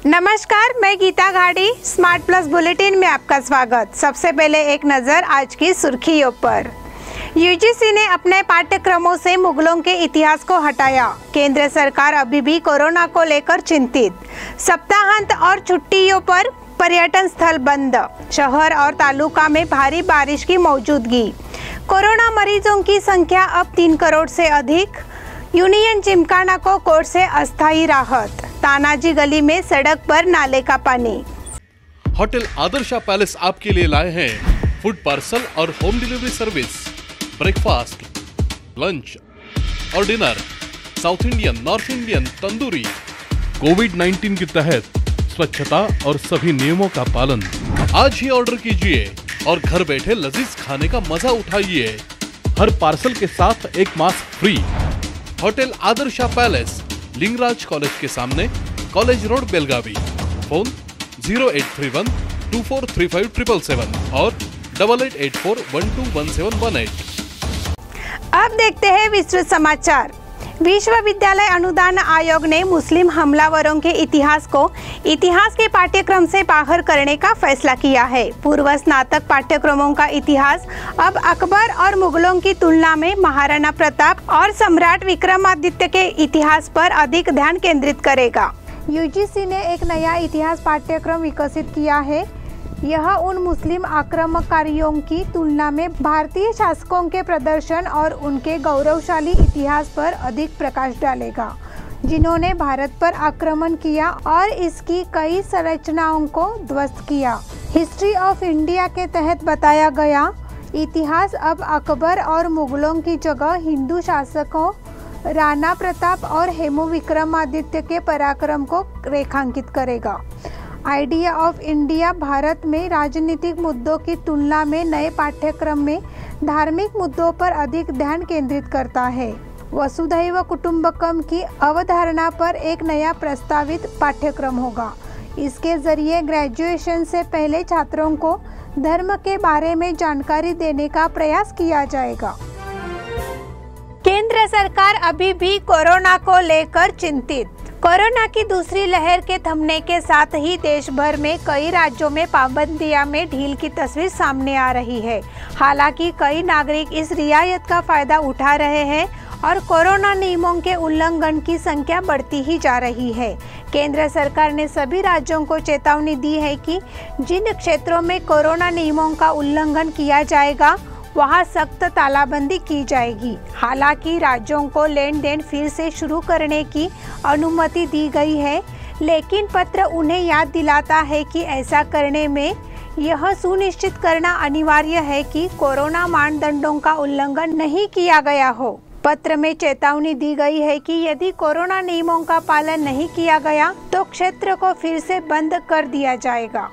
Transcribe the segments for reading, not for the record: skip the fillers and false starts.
नमस्कार, मैं Gita घाड़ी। Smart plus bulletin में आपका स्वागत। सबसे पहले एक नज़र आज की सुर्खियों पर। यूजीसी ने अपने पाठ्यक्रमों से मुगलों के इतिहास को हटाया। केंद्र सरकार अभी भी कोरोना को लेकर चिंतित। सप्ताहांत और छुट्टियों पर पर्यटन स्थल बंद। शहर और तालुका में भारी बारिश की मौजूदगी। कोरोना मरीजों की संख्या अब 3 करोड़ से अधिक। यूनियन जिमखाना को कोर्ट से अस्थायी राहत। तानाजी गली में सड़क पर नाले का पानी। होटल आदर्शा पैलेस आपके लिए लाए हैं फूड पार्सल और home delivery service, breakfast, lunch और dinner, south Indian, north Indian, tandoori. कोविड-19 के तहत स्वच्छता और सभी नियमों का पालन। आज ही ऑर्डर कीजिए और घर बैठे लजीज खाने का मजा उठाइए। हर पार्सल के साथ एक mask free. Hotel Adarsha palace, Lingaraj college के सामने, कॉलेज रोड, बेलगावी। फोन 0831 243577 और 8884121718। अब देखते हैं विस्तृत समाचार। विश्वविद्यालय अनुदान आयोग ने मुस्लिम हमलावरों के इतिहास को इतिहास के पाठ्यक्रम से बाहर करने का फैसला किया है। पूर्व स्नातक पाठ्यक्रमों का इतिहास अब अकबर और मुगलों की तुलना में महाराणा प्रताप और सम्राट विक्रमादित्य के इतिहास पर अधिक ध्यान केंद्रित करेगा। यूजीसी ने एक नया इतिहास पाठ्यक्रम विकसित किया है। यह उन मुस्लिम आक्रमणकारियों की तुलना में भारतीय शासकों के प्रदर्शन और उनके गौरवशाली इतिहास पर अधिक प्रकाश डालेगा, जिन्होंने भारत पर आक्रमण किया और इसकी कई संरचनाओं को ध्वस्त किया। हिस्ट्री ऑफ इंडिया के तहत बताया गया इतिहास अब अकबर और मुगलों की जगह हिंदू शासकों राणा प्रताप और हेमू विक्रमादित्य के पराक्रम को रेखांकित करेगा। आइडिया ऑफ इंडिया भारत में राजनीतिक मुद्दों की तुलना में नए पाठ्यक्रम में धार्मिक मुद्दों पर अधिक ध्यान केंद्रित करता है। वसुधैव कुटुंबकम की अवधारणा पर एक नया प्रस्तावित पाठ्यक्रम होगा। इसके जरिए ग्रेजुएशन से पहले छात्रों को धर्म के बारे में जानकारी देने का प्रयास किया जाएगा। केंद्र सरकार अभी भी कोरोना को लेकर चिंतित। कोरोना की दूसरी लहर के थमने के साथ ही देश भर में कई राज्यों में पाबंदियों में ढील की तस्वीर सामने आ रही है। हालांकि कई नागरिक इस रियायत का फायदा उठा रहे हैं और कोरोना नियमों के उल्लंघन की संख्या बढ़ती ही जा रही है। केंद्र सरकार ने सभी राज्यों को चेतावनी दी है कि जिन क्षेत्रों में कोरोना नियमों का उल्लंघन किया जाएगा वहां सख्त तालाबंदी की जाएगी। हालांकि राज्यों को लेन देन फिर से शुरू करने की अनुमति दी गई है, लेकिन पत्र उन्हें याद दिलाता है कि ऐसा करने में यह सुनिश्चित करना अनिवार्य है कि कोरोना मानदंडों का उल्लंघन नहीं किया गया हो। पत्र में चेतावनी दी गई है कि यदि कोरोना नियमों का पालन नहीं किया गया तो क्षेत्र को फिर से बंद कर दिया जाएगा।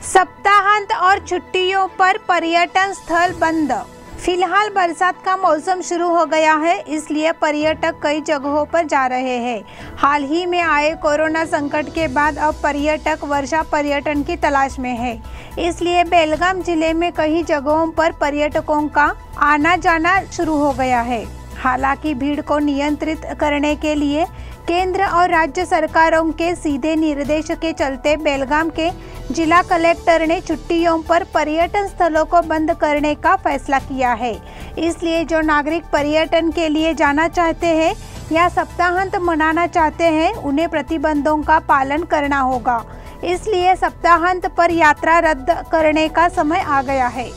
सप्ताहांत और छुट्टियों पर पर्यटन स्थल बंद। फिलहाल बरसात का मौसम शुरू हो गया है, इसलिए पर्यटक कई जगहों पर जा रहे हैं। हाल ही में आए कोरोना संकट के बाद अब पर्यटक वर्षा पर्यटन की तलाश में है। इसलिए बेलगाम जिले में कई जगहों पर पर्यटकों का आना जाना शुरू हो गया है। हालांकि भीड़ को नियंत्रित करने के लिए केंद्र और राज्य सरकारों के सीधे निर्देश के चलते बेलगाम के जिला कलेक्टर ने छुट्टियों पर पर्यटन स्थलों को बंद करने का फैसला किया है। इसलिए जो नागरिक पर्यटन के लिए जाना चाहते हैं या सप्ताहांत मनाना चाहते हैं, उन्हें प्रतिबंधों का पालन करना होगा। इसलिए सप्ताहांत पर यात्रा रद्द करने का समय आ गया है।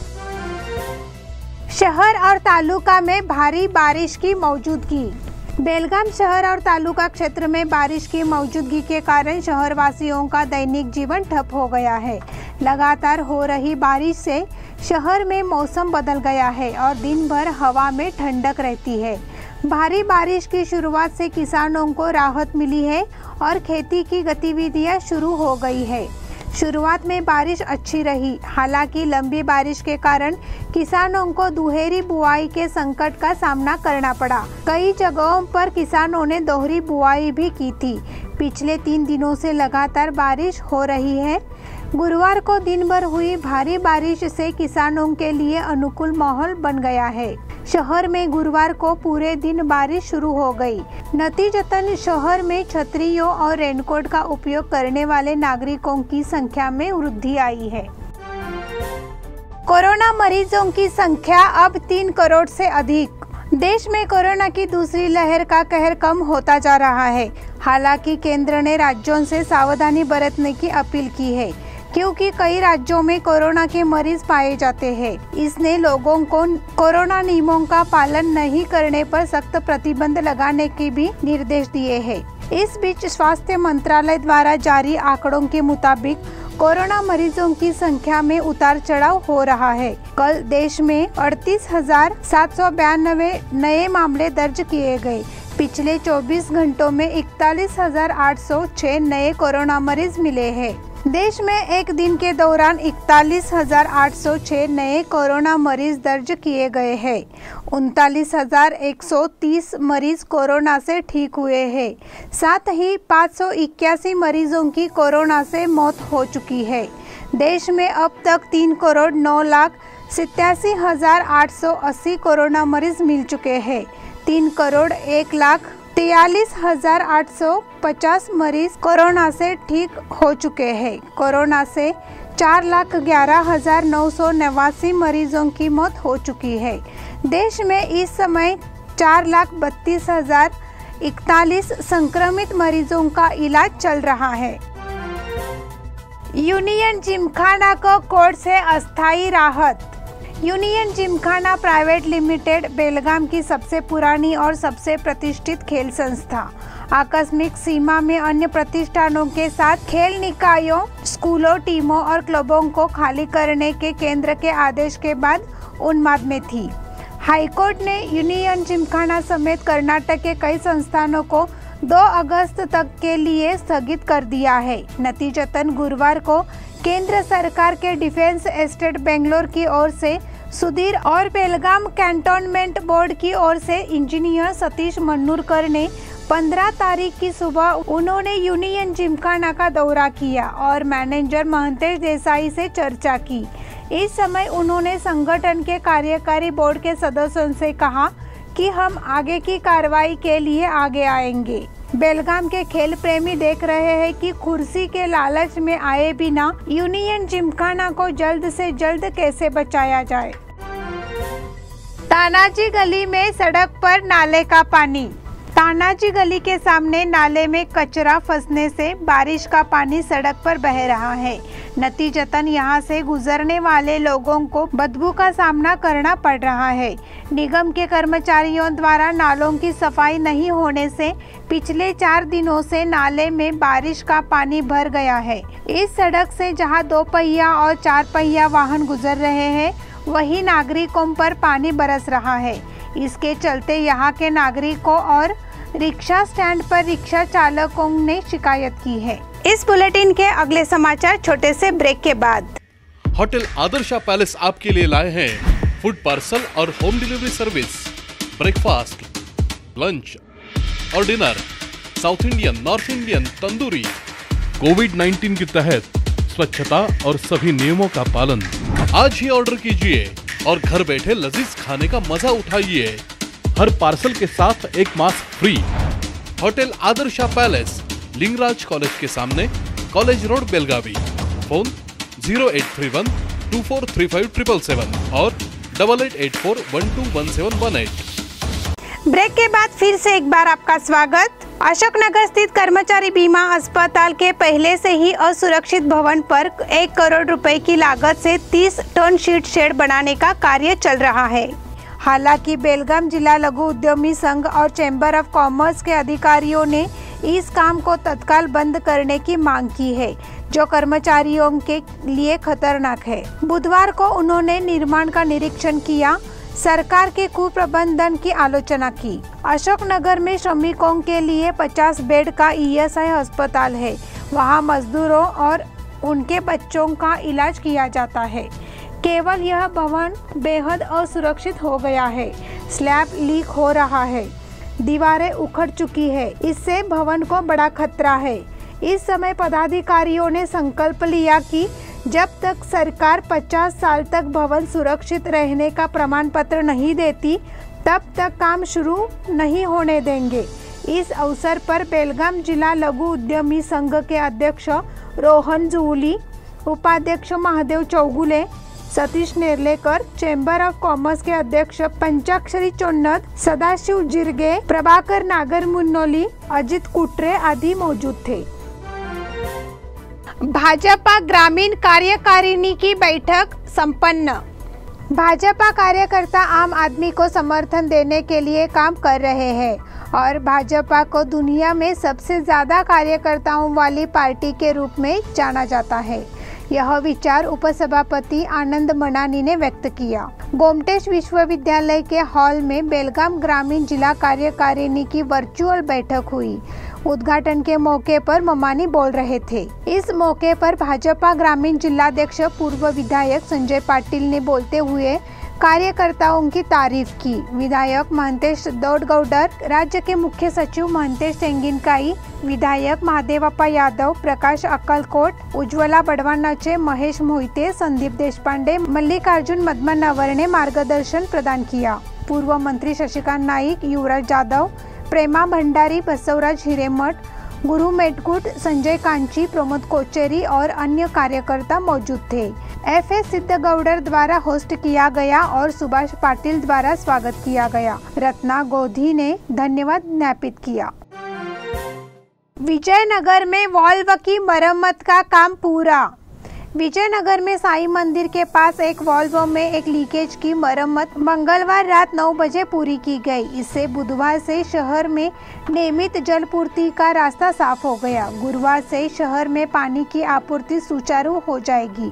शहर और तालुका में भारी बारिश की मौजूदगी। बेलगाम शहर और तालुका क्षेत्र में बारिश की मौजूदगी के कारण शहरवासियों का दैनिक जीवन ठप हो गया है। लगातार हो रही बारिश से शहर में मौसम बदल गया है और दिन भर हवा में ठंडक रहती है। भारी बारिश की शुरुआत से किसानों को राहत मिली है और खेती की गतिविधियां शुरू हो गई है। शुरुआत में बारिश अच्छी रही, हालांकि लंबी बारिश के कारण किसानों को दुहेरी बुआई के संकट का सामना करना पड़ा। कई जगहों पर किसानों ने दोहरी बुआई भी की थी। पिछले 3 दिनों से लगातार बारिश हो रही है। गुरुवार को दिन भर हुई भारी बारिश से किसानों के लिए अनुकूल माहौल बन गया है। शहर में गुरुवार को पूरे दिन बारिश शुरू हो गई। नतीजतन शहर में छतरियों और रेनकोट का उपयोग करने वाले नागरिकों की संख्या में वृद्धि आई है। कोरोना मरीजों की संख्या अब 3 करोड़ से अधिक। देश में कोरोना की दूसरी लहर का कहर कम होता जा रहा है। हालांकि केंद्र ने राज्यों से सावधानी बरतने की अपील की है, क्योंकि कई राज्यों में कोरोना के मरीज पाए जाते हैं। इसने लोगों को कोरोना नियमों का पालन नहीं करने पर सख्त प्रतिबंध लगाने के भी निर्देश दिए हैं। इस बीच स्वास्थ्य मंत्रालय द्वारा जारी आंकड़ों के मुताबिक कोरोना मरीजों की संख्या में उतार चढ़ाव हो रहा है। कल देश में 38,792 नए मामले दर्ज किए गए। पिछले 24 घंटों में 41,806 नए कोरोना मरीज मिले हैं। देश में एक दिन के दौरान 41,806 नए कोरोना मरीज दर्ज किए गए हैं। 39,130 मरीज कोरोना से ठीक हुए हैं। साथ ही 581 मरीजों की कोरोना से मौत हो चुकी है। देश में अब तक 3,09,87,880 कोरोना मरीज मिल चुके हैं। 3,01,43,850 मरीज कोरोना से ठीक हो चुके हैं। कोरोना से 4,11,989 मरीजों की मौत हो चुकी है। देश में इस समय 4,32,041 संक्रमित मरीजों का इलाज चल रहा है। यूनियन जिमखाना को कोर्ट से अस्थायी राहत। यूनियन जिमखाना प्राइवेट लिमिटेड बेलगाम की सबसे पुरानी और सबसे प्रतिष्ठित खेल संस्था आकस्मिक सीमा में अन्य प्रतिष्ठानों के साथ खेल निकायों, स्कूलों, टीमों और क्लबों को खाली करने के केंद्र के आदेश के बाद उन्माद में थी। हाईकोर्ट ने यूनियन जिमखाना समेत कर्नाटक के कई संस्थानों को 2 अगस्त तक के लिए स्थगित कर दिया है। नतीजतन गुरुवार को केंद्र सरकार के डिफेंस एस्टेट बेंगलोर की ओर से सुधीर और बेलगाम कैंटोनमेंट बोर्ड की ओर से इंजीनियर सतीश मन्नूरकर ने 15 तारीख की सुबह उन्होंने यूनियन जिमखाना का दौरा किया और मैनेजर महंतेश देसाई से चर्चा की। इस समय उन्होंने संगठन के कार्यकारी बोर्ड के सदस्यों से कहा कि हम आगे की कार्रवाई के लिए आगे आएंगे। बेलगाम के खेल प्रेमी देख रहे हैं कि कुर्सी के लालच में आए बिना यूनियन जिमखाना को जल्द से जल्द कैसे बचाया जाए। तानाजी गली में सड़क पर नाले का पानी। तानाजी गली के सामने नाले में कचरा फंसने से बारिश का पानी सड़क पर बह रहा है। नतीजतन यहां से गुजरने वाले लोगों को बदबू का सामना करना पड़ रहा है। निगम के कर्मचारियों द्वारा नालों की सफाई नहीं होने से पिछले 4 दिनों से नाले में बारिश का पानी भर गया है। इस सड़क से जहां 2 पहिया और 4 पहिया वाहन गुजर रहे हैं, वहीं नागरिकों पर पानी बरस रहा है। इसके चलते यहाँ के नागरिकों और रिक्शा स्टैंड पर रिक्शा चालकों ने शिकायत की है। इस बुलेटिन के अगले समाचार छोटे से ब्रेक के बाद। होटल आदर्शा पैलेस आपके लिए लाए हैं फूड पार्सल और home delivery service, breakfast, lunch और dinner, south Indian, north Indian, tandoori. कोविड-19 के तहत स्वच्छता और सभी नियमों का पालन। आज ही ऑर्डर कीजिए और घर बैठे लजीज खाने का मजा उठाइए। हर पार्सल के साथ एक mask free. Hotel Adarsha palace, Lingaraj college के सामने, कॉलेज रोड, बेलगावी। फोन 0831243577 और 8884121718। ब्रेक के बाद फिर से एक बार आपका स्वागत। अशोकनगर स्थित कर्मचारी बीमा अस्पताल के पहले से ही असुरक्षित भवन पर 1 करोड़ रुपए की लागत से 30 टन शीट शेड बनाने का कार्य चल रहा है। हालांकि बेलगाम जिला लघु उद्यमी संघ और चैम्बर ऑफ कॉमर्स के अधिकारियों ने इस काम को तत्काल बंद करने की मांग की है, जो कर्मचारियों के लिए खतरनाक है। बुधवार को उन्होंने निर्माण का निरीक्षण किया, सरकार के कुप्रबंधन की आलोचना की। अशोकनगर में श्रमिकों के लिए 50 बेड का ईएसआई अस्पताल है। वहां मजदूरों और उनके बच्चों का इलाज किया जाता है। केवल यह भवन बेहद असुरक्षित हो गया है। स्लैब लीक हो रहा है, दीवारें उखड़ चुकी है, इससे भवन को बड़ा खतरा है। इस समय पदाधिकारियों ने संकल्प लिया कि जब तक सरकार 50 साल तक भवन सुरक्षित रहने का प्रमाण पत्र नहीं देती तब तक काम शुरू नहीं होने देंगे। इस अवसर पर बेलगाम जिला लघु उद्यमी संघ के अध्यक्ष रोहन जुवली, उपाध्यक्ष Mahadev Chougule, Satish Nerlekar, chamber of commerce के अध्यक्ष पंचाक्षरी चोन्नद, सदाशिव जिरगे, प्रभाकर नागर मुन्नोली, अजित कुट्रे आदि मौजूद थे। भाजपा ग्रामीण कार्यकारिणी की बैठक संपन्न। भाजपा कार्यकर्ता आम आदमी को समर्थन देने के लिए काम कर रहे हैं और भाजपा को दुनिया में सबसे ज्यादा कार्यकर्ताओं वाली पार्टी के रूप में जाना जाता है। यह विचार उपसभापति आनंद मनानी ने व्यक्त किया। गोमटेश विश्वविद्यालय के हॉल में बेलगाम ग्रामीण जिला कार्यकारिणी की वर्चुअल बैठक हुई। उद्घाटन के मौके पर ममानी बोल रहे थे। इस मौके पर भाजपा ग्रामीण जिलाध्यक्ष पूर्व विधायक संजय पाटिल ने बोलते हुए कार्यकर्ताओं की तारीफ की। विधायक महंतेश दौडगौडर, राज्य के मुख्य सचिव महंतेश तेंगिनकाई, विधायक महादेवप्पा यादव, प्रकाश अक्कलकोट, उज्ज्वला बडवानाचे, महेश मोहिते, संदीप देशपांडे, मल्लिकार्जुन मदमन्नावर ने मार्गदर्शन प्रदान किया। पूर्व मंत्री शशिकांत नाईक, युवराज जाधव, प्रेमा भंडारी, बसवराज हिरेमठ, गुरु मेटकुट, संजय कांची, प्रमोद कोचेरी और अन्य कार्यकर्ता मौजूद थे। एफ.एस. सिद्धगौडर द्वारा होस्ट किया गया और सुभाष पाटिल द्वारा स्वागत किया गया। रत्ना गोधी ने धन्यवाद ज्ञापित किया। विजयनगर में वॉल्व की मरम्मत का काम पूरा। विजयनगर में साईं मंदिर के पास एक वॉल्व में एक लीकेज की मरम्मत मंगलवार रात 9 बजे पूरी की गई। इससे बुधवार से शहर में नियमित जलपूर्ति का रास्ता साफ हो गया। गुरुवार से शहर में पानी की आपूर्ति सुचारू हो जाएगी।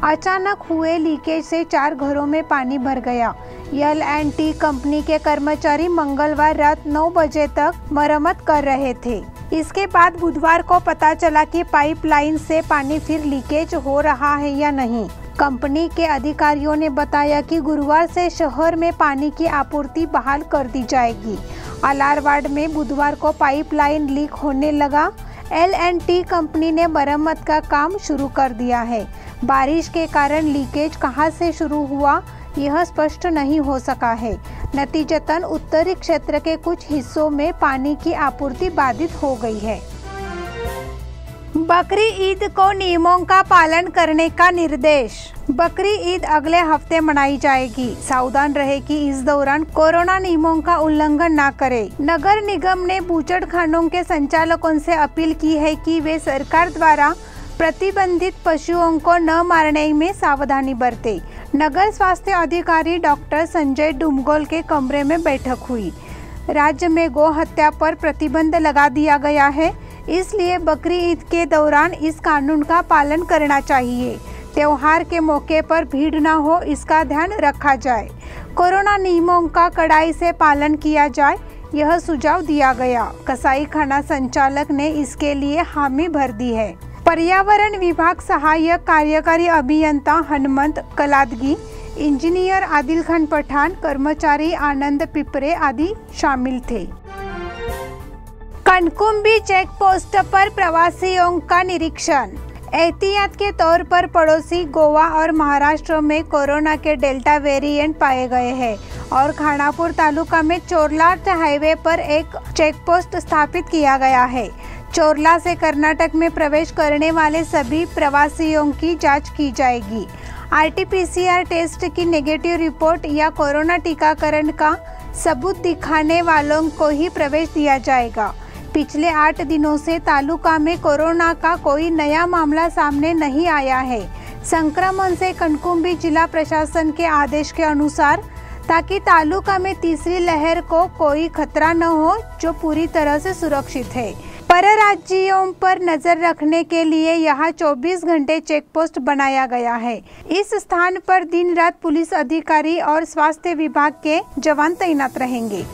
अचानक हुए लीकेज से 4 घरों में पानी भर गया। L&T कंपनी के कर्मचारी मंगलवार रात 9 बजे तक मरम्मत कर रहे थे। इसके बाद बुधवार को पता चला कि पाइपलाइन से पानी फिर लीकेज हो रहा है या नहीं। कंपनी के अधिकारियों ने बताया कि गुरुवार से शहर में पानी की आपूर्ति बहाल कर दी जाएगी। अलारवाड में बुधवार को पाइपलाइन लीक होने लगा। L&T कंपनी ने मरम्मत का काम शुरू कर दिया है। बारिश के कारण लीकेज कहां से शुरू हुआ यह स्पष्ट नहीं हो सका है। नतीजतन उत्तरी क्षेत्र के कुछ हिस्सों में पानी की आपूर्ति बाधित हो गई है। बकरी ईद को नियमों का पालन करने का निर्देश। बकरी ईद अगले हफ्ते मनाई जाएगी। सावधान रहे कि इस दौरान कोरोना नियमों का उल्लंघन न करें। नगर निगम ने बूचड़खानों के संचालकों से अपील की है कि वे सरकार द्वारा प्रतिबंधित पशुओं को न मारने में सावधानी बरतें। नगर स्वास्थ्य अधिकारी डॉक्टर संजय डुमगोल के कमरे में बैठक हुई। राज्य में गौ हत्या पर प्रतिबंध लगा दिया गया है, इसलिए बकरी ईद के दौरान इस कानून का पालन करना चाहिए। त्योहार के मौके पर भीड़ न हो, इसका ध्यान रखा जाए। कोरोना नियमों का कड़ाई से पालन किया जाए, यह सुझाव दिया गया। कसाई खाना संचालक ने इसके लिए हामी भर दी है। पर्यावरण विभाग सहायक कार्यकारी अभियंता हनुमंत कलादगी, इंजीनियर आदिल खान पठान, कर्मचारी आनंद पिपरे आदि शामिल थे। कनकुंबी चेक पोस्ट पर प्रवासियों का निरीक्षण। एहतियात के तौर पर पड़ोसी गोवा और महाराष्ट्र में कोरोना के डेल्टा वेरिएंट पाए गए हैं और खानापुर तालुका में चोरला हाईवे पर एक चेक पोस्ट स्थापित किया गया है। चोरला से कर्नाटक में प्रवेश करने वाले सभी प्रवासियों की जांच की जाएगी। RT-PCR टेस्ट की नेगेटिव रिपोर्ट या कोरोना टीकाकरण का सबूत दिखाने वालों को ही प्रवेश दिया जाएगा। पिछले 8 दिनों से तालुका में कोरोना का कोई नया मामला सामने नहीं आया है। संक्रमण से कनकुंबी जिला प्रशासन के आदेश के अनुसार, ताकि तालुका में तीसरी लहर को कोई खतरा न हो, जो पूरी तरह से सुरक्षित है। परराज्यों पर नजर रखने के लिए यहाँ 24 घंटे चेक पोस्ट बनाया गया है। इस स्थान पर दिन रात पुलिस अधिकारी और स्वास्थ्य विभाग के जवान तैनात रहेंगे।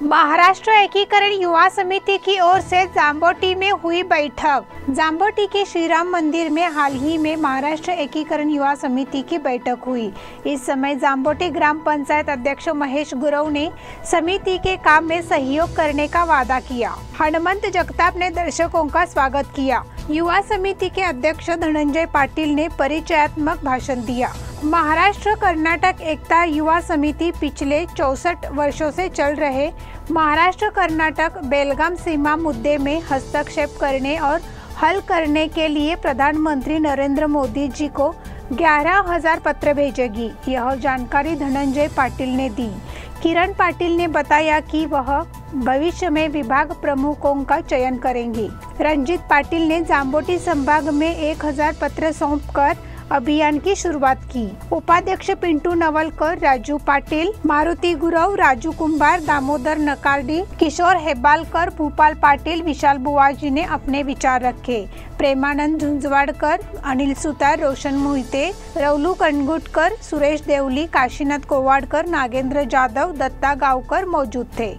महाराष्ट्र एकीकरण युवा समिति की ओर से जाम्बोटी में हुई बैठक। जाम्बोटी के श्रीराम मंदिर में हाल ही में महाराष्ट्र एकीकरण युवा समिति की बैठक हुई। इस समय जाम्बोटी ग्राम पंचायत अध्यक्ष महेश गुरव ने समिति के काम में सहयोग करने का वादा किया। हनुमंत जगताप ने दर्शकों का स्वागत किया। युवा समिति के अध्यक्ष धनंजय पाटिल ने परिचयात्मक भाषण दिया। महाराष्ट्र कर्नाटक एकता युवा समिति पिछले 64 वर्षों से चल रहे महाराष्ट्र कर्नाटक बेलगाम सीमा मुद्दे में हस्तक्षेप करने और हल करने के लिए प्रधानमंत्री नरेंद्र मोदी जी को 11,000 पत्र भेजेगी। यह जानकारी धनंजय पाटिल ने दी। किरण पाटिल ने बताया कि वह भविष्य में विभाग प्रमुखों का चयन करेंगी। रंजीत पाटिल ने जाम्बोटी संभाग में 1,000 पत्र सौंपकर अभियान की शुरुआत की। उपाध्यक्ष पिंटू नवलकर, राजू पाटिल, मारुति गुरव, राजू कुंभार, दामोदर नकारडी, किशोर हेब्बालकर, भूपाल पाटिल, विशाल बुवाजी ने अपने विचार रखे। प्रेमानंद झुंझवाड़कर, अनिल सुतार, रोशन मोहिते, रवलू कणगुटकर, सुरेश देवली, काशीनाथ कोवाड़कर, नागेंद्र जाधव, दत्ता गावकर मौजूद थे।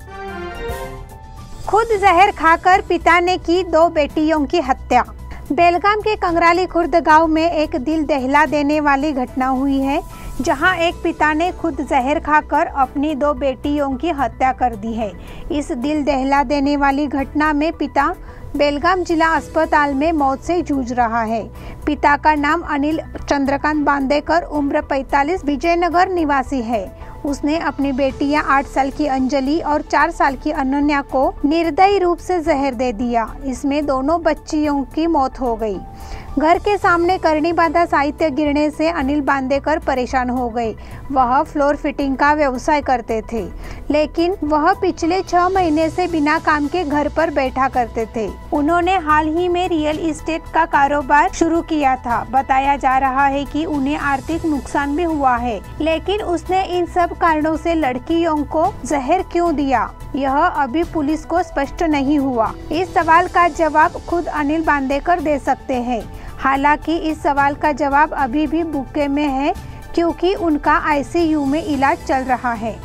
खुद जहर खाकर पिता ने की 2 बेटियों की हत्या। बेलगाम के कंगराली खुर्द गांव में एक दिल दहला देने वाली घटना हुई है, जहां एक पिता ने खुद जहर खाकर अपनी 2 बेटियों की हत्या कर दी है। इस दिल दहला देने वाली घटना में पिता बेलगाम जिला अस्पताल में मौत से जूझ रहा है। पिता का नाम अनिल चंद्रकांत बांदेकर, उम्र 45, विजयनगर निवासी है। उसने अपनी बेटियां 8 साल की अंजलि और 4 साल की अनन्या को निर्दयी रूप से जहर दे दिया। इसमें दोनों बच्चियों की मौत हो गई। घर के सामने करनी बांधा साहित्य गिरने से अनिल बांदेकर परेशान हो गए। वह फ्लोर फिटिंग का व्यवसाय करते थे, लेकिन वह पिछले 6 महीने से बिना काम के घर पर बैठा करते थे। उन्होंने हाल ही में रियल एस्टेट का कारोबार शुरू किया था। बताया जा रहा है कि उन्हें आर्थिक नुकसान भी हुआ है, लेकिन उसने इन सब कारणों से लड़कियों को जहर क्यों दिया, यह अभी पुलिस को स्पष्ट नहीं हुआ। इस सवाल का जवाब खुद अनिल बांदेकर दे सकते हैं। हालांकि इस सवाल का जवाब अभी भी बुके में है, क्योंकि उनका आईसीयू में इलाज चल रहा है।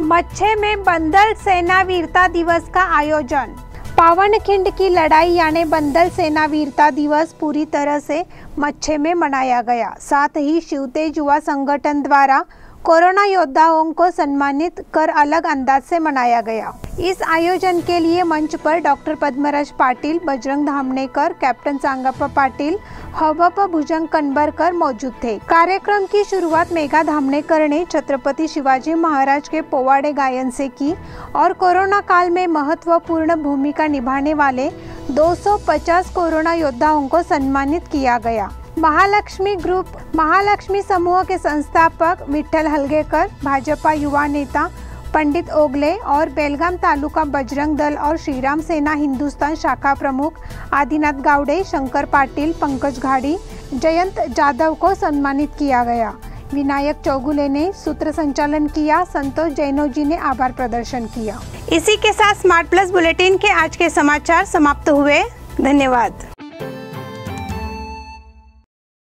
मच्छे में बंदल सेना वीरता दिवस का आयोजन। पावनखिंड की लड़ाई यानी बंदल सेना वीरता दिवस पूरी तरह से मच्छे में मनाया गया। साथ ही शिवतेज युवा संगठन द्वारा कोरोना योद्धाओं को सम्मानित कर अलग अंदाज से मनाया गया। इस आयोजन के लिए मंच पर डॉक्टर पद्मराज पाटिल, बजरंग धामनेकर, कैप्टन सांगप्पा पाटिल, हबप भुजंग कनबरकर मौजूद थे। कार्यक्रम की शुरुआत मेघा धामनेकर ने छत्रपति शिवाजी महाराज के पोवाड़े गायन से की और कोरोना काल में महत्वपूर्ण भूमिका निभाने वाले 250 कोरोना योद्धाओं को सम्मानित किया गया। महालक्ष्मी समूह के संस्थापक विठ्ठल हलगेकर, भाजपा युवा नेता पंडित ओगले और बेलगाम तालुका बजरंग दल और श्रीराम सेना हिंदुस्तान शाखा प्रमुख आदिनाथ गावड़े, शंकर पाटिल, पंकज घाड़ी, जयंत जाधव को सम्मानित किया गया। विनायक चौगुले ने सूत्र संचालन किया। संतोष जैनोजी ने आभार प्रदर्शन किया। इसी के साथ स्मार्ट प्लस बुलेटिन के आज के समाचार समाप्त हुए। धन्यवाद।